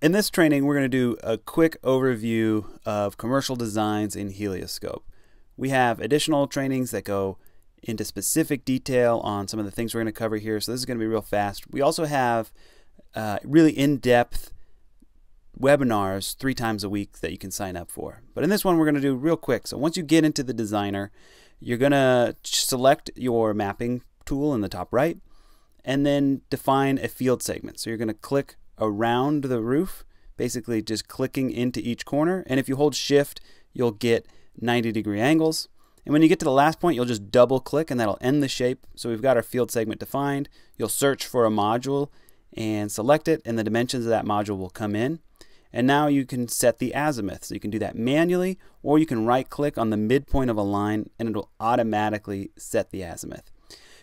In this training, we're going to do a quick overview of commercial designs in HelioScope. We have additional trainings that go into specific detail on some of the things we're going to cover here, so this is going to be real fast. We also have really in-depth webinars 3 times a week that you can sign up for. But in this one, we're going to do real quick. So once you get into the designer, you're going to select your mapping tool in the top right and then define a field segment. So you're going to click around the roof, basically just clicking into each corner, and if you hold shift you'll get 90-degree angles, and when you get to the last point you'll just double click and that'll end the shape. So we've got our field segment defined. You'll search for a module and select it, and the dimensions of that module will come in, and now you can set the azimuth. So you can do that manually, or you can right click on the midpoint of a line and it'll automatically set the azimuth.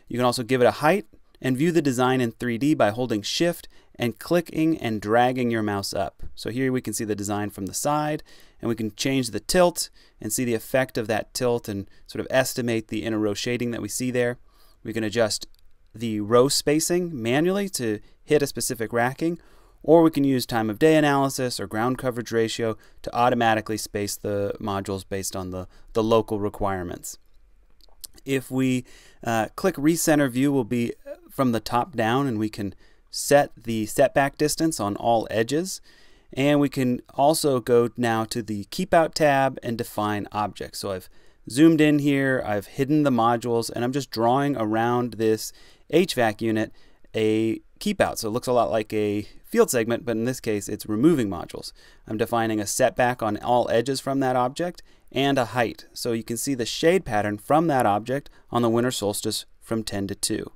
You can also give it a height and view the design in 3D by holding shift and clicking and dragging your mouse up. So here we can see the design from the side, and we can change the tilt and see the effect of that tilt and sort of estimate the inner row shading that we see there. We can adjust the row spacing manually to hit a specific racking, or we can use time of day analysis or ground coverage ratio to automatically space the modules based on the local requirements. If we click recenter view, will be from the top down, and we can set the setback distance on all edges, and we can also go now to the keep out tab and define objects. So I've zoomed in here, I've hidden the modules, and I'm just drawing around this HVAC unit a keep out. So it looks a lot like a field segment, but in this case it's removing modules. I'm defining a setback on all edges from that object and a height. So you can see the shade pattern from that object on the winter solstice from 10 to 2.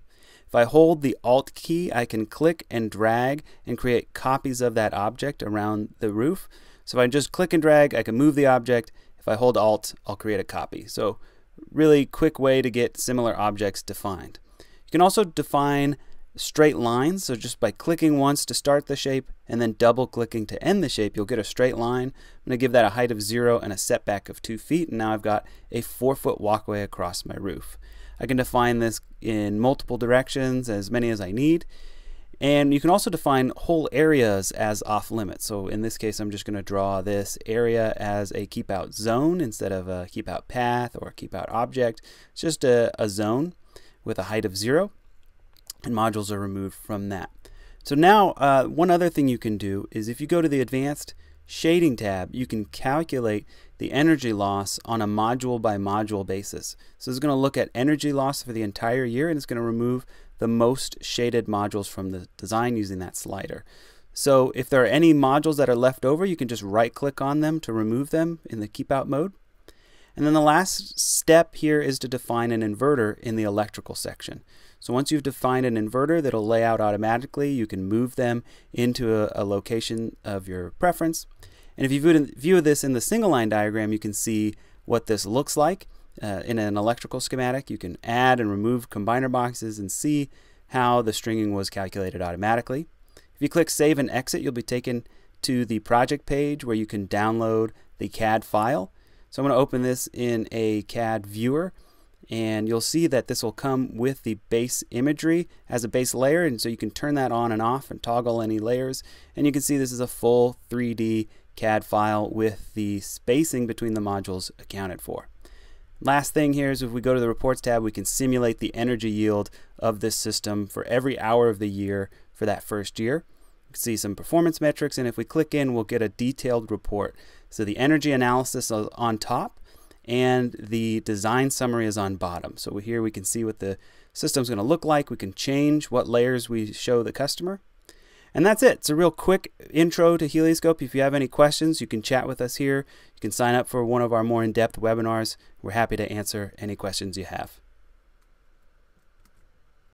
If I hold the Alt key, I can click and drag and create copies of that object around the roof. So if I just click and drag, I can move the object. If I hold Alt, I'll create a copy. So really quick way to get similar objects defined. You can also define straight lines. So just by clicking once to start the shape and then double clicking to end the shape, you'll get a straight line. I'm going to give that a height of 0 and a setback of 2 feet, and now I've got a 4-foot walkway across my roof. I can define this in multiple directions, as many as I need, and you can also define whole areas as off limits. So in this case I'm just going to draw this area as a keep out zone instead of a keep out path or a keep out object. It's just a zone with a height of 0, and modules are removed from that. So now one other thing you can do is if you go to the advanced shading tab, you can calculate the energy loss on a module by module basis. So it's going to look at energy loss for the entire year, and it's going to remove the most shaded modules from the design using that slider. So if there are any modules that are left over, you can just right click on them to remove them in the keep out mode. And then the last step here is to define an inverter in the electrical section. So once you've defined an inverter that'll lay out automatically, you can move them into a location of your preference. And if you view this in the single line diagram, you can see what this looks like in an electrical schematic. You can add and remove combiner boxes and see how the stringing was calculated automatically. If you click save and exit, you'll be taken to the project page where you can download the Cad file. So I'm going to open this in a Cad viewer, and you'll see that this will come with the base imagery as a base layer, and so you can turn that on and off and toggle any layers, and you can see this is a full 3D Cad file with the spacing between the modules accounted for. Last thing here is if we go to the reports tab, we can simulate the energy yield of this system for every hour of the year for that first year. You can see some performance metrics, and if we click in, we'll get a detailed report. So the energy analysis is on top, and the design summary is on bottom. So here we can see what the system's going to look like. We can change what layers we show the customer. And that's it. It's a real quick intro to HelioScope. If you have any questions, you can chat with us here. You can sign up for one of our more in-depth webinars. We're happy to answer any questions you have.